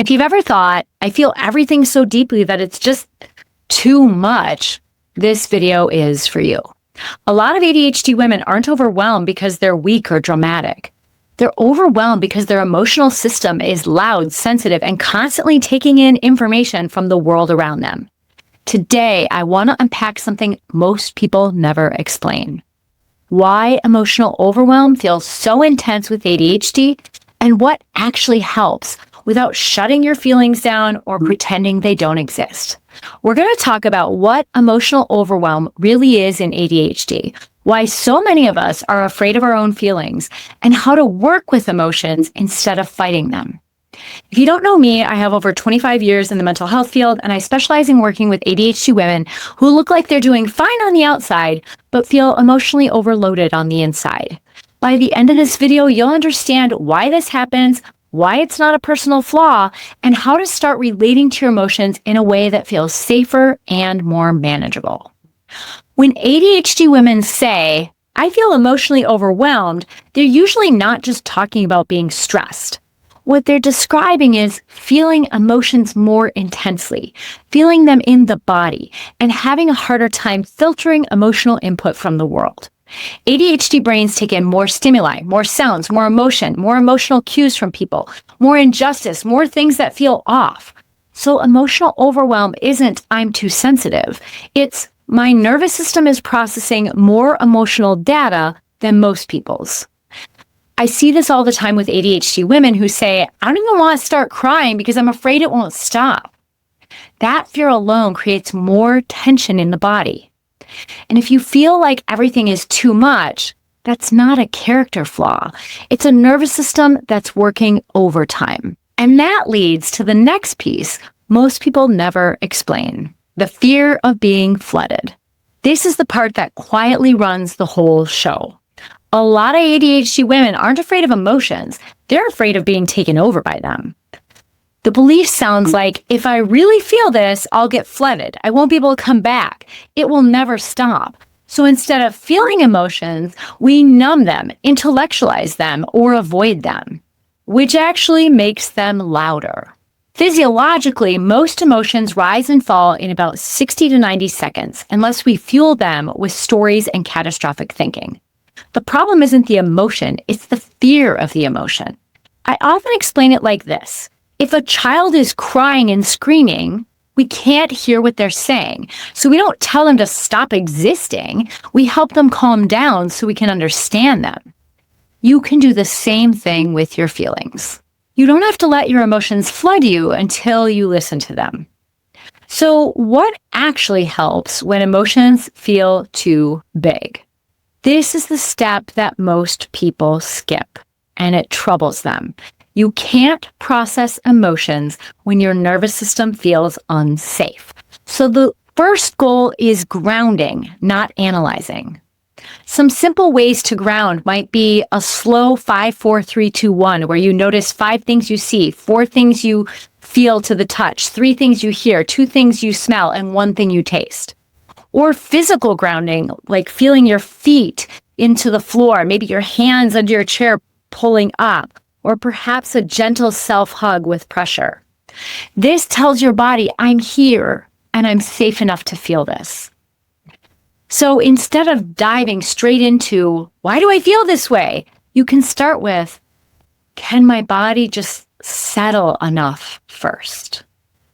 If you've ever thought, I feel everything so deeply that it's just too much, this video is for you. A lot of ADHD women aren't overwhelmed because they're weak or dramatic. They're overwhelmed because their emotional system is loud, sensitive, and constantly taking in information from the world around them. Today, I want to unpack something most people never explain. Why emotional overwhelm feels so intense with ADHD and what actually helps without shutting your feelings down or pretending they don't exist. We're going to talk about what emotional overwhelm really is in ADHD, why so many of us are afraid of our own feelings, and how to work with emotions instead of fighting them. If you don't know me, I have over 25 years in the mental health field, and I specialize in working with ADHD women who look like they're doing fine on the outside, but feel emotionally overloaded on the inside. By the end of this video, you'll understand why this happens, why it's not a personal flaw, and how to start relating to your emotions in a way that feels safer and more manageable. When ADHD women say, I feel emotionally overwhelmed, they're usually not just talking about being stressed. What they're describing is feeling emotions more intensely, feeling them in the body, and having a harder time filtering emotional input from the world. ADHD brains take in more stimuli, more sounds, more emotion, more emotional cues from people, more injustice, more things that feel off. So emotional overwhelm isn't I'm too sensitive. It's my nervous system is processing more emotional data than most people's. I see this all the time with ADHD women who say, I don't even want to start crying because I'm afraid it won't stop. That fear alone creates more tension in the body. And if you feel like everything is too much, that's not a character flaw. It's a nervous system that's working overtime. And that leads to the next piece most people never explain, the fear of being flooded. This is the part that quietly runs the whole show. A lot of ADHD women aren't afraid of emotions. They're afraid of being taken over by them. The belief sounds like, if I really feel this, I'll get flooded. I won't be able to come back. It will never stop. So instead of feeling emotions, we numb them, intellectualize them, or avoid them, which actually makes them louder. Physiologically, most emotions rise and fall in about 60 to 90 seconds, unless we fuel them with stories and catastrophic thinking. The problem isn't the emotion, it's the fear of the emotion. I often explain it like this. If a child is crying and screaming, we can't hear what they're saying. So we don't tell them to stop existing. We help them calm down so we can understand them. You can do the same thing with your feelings. You don't have to let your emotions flood you until you listen to them. So what actually helps when emotions feel too big? This is the step that most people skip, and it troubles them. You can't process emotions when your nervous system feels unsafe. So the first goal is grounding, not analyzing. Some simple ways to ground might be a slow 5, 4, 3, 2, 1, where you notice 5 things you see, 4 things you feel to the touch, 3 things you hear, 2 things you smell, and 1 thing you taste. Or physical grounding, like feeling your feet into the floor, maybe your hands under your chair pulling up, or perhaps a gentle self-hug with pressure. This tells your body, I'm here and I'm safe enough to feel this. So instead of diving straight into, why do I feel this way? You can start with, can my body just settle enough first?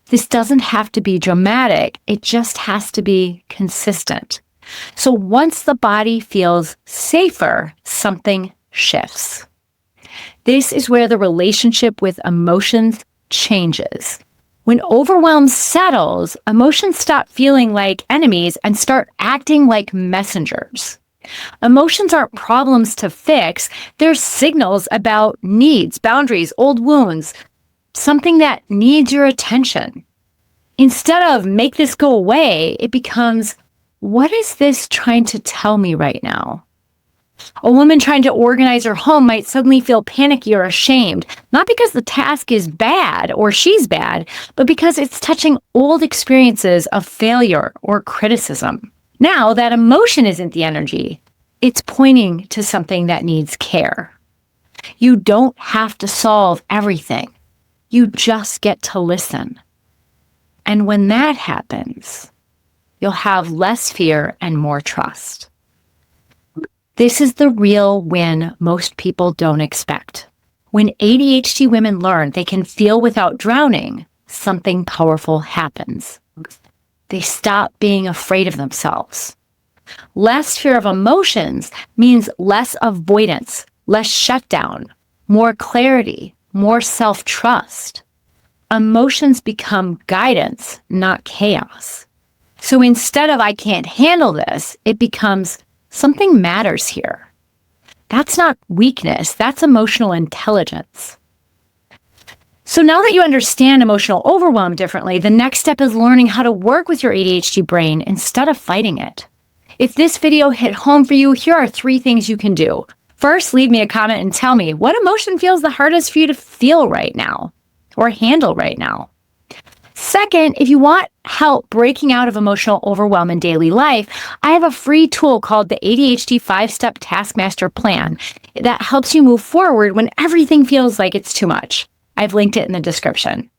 This doesn't have to be dramatic. It just has to be consistent. So once the body feels safer, something shifts. This is where the relationship with emotions changes. When overwhelm settles, emotions stop feeling like enemies and start acting like messengers. Emotions aren't problems to fix. They're signals about needs, boundaries, old wounds, something that needs your attention. Instead of make this go away, it becomes, what is this trying to tell me right now? A woman trying to organize her home might suddenly feel panicky or ashamed, not because the task is bad or she's bad, but because it's touching old experiences of failure or criticism. Now, that emotion isn't the energy. It's pointing to something that needs care. You don't have to solve everything. You just get to listen. And when that happens, you'll have less fear and more trust. This is the real win most people don't expect. When ADHD women learn they can feel without drowning, something powerful happens. They stop being afraid of themselves. Less fear of emotions means less avoidance, less shutdown, more clarity, more self-trust. Emotions become guidance, not chaos. So instead of "I can't handle this," it becomes "something matters here." That's not weakness, that's emotional intelligence. So now that you understand emotional overwhelm differently, the next step is learning how to work with your ADHD brain instead of fighting it. If this video hit home for you, here are 3 things you can do. First, leave me a comment and tell me what emotion feels the hardest for you to feel right now or handle right now. Second, if you want help breaking out of emotional overwhelm in daily life, I have a free tool called the ADHD 5-Step Taskmaster Plan that helps you move forward when everything feels like it's too much. I've linked it in the description.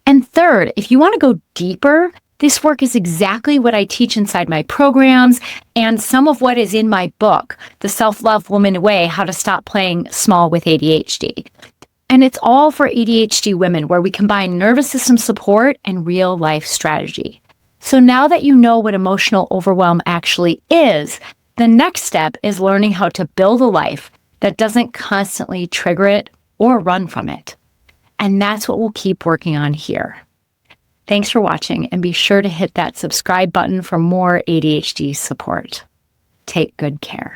And third, if you want to go deeper, this work is exactly what I teach inside my programs and some of what is in my book, The Self-Love Woman Way: How to Stop Playing Small with ADHD. And it's all for ADHD women, where we combine nervous system support and real life strategy. So now that you know what emotional overwhelm actually is, the next step is learning how to build a life that doesn't constantly trigger it or run from it. And that's what we'll keep working on here. Thanks for watching, and be sure to hit that subscribe button for more ADHD support. Take good care.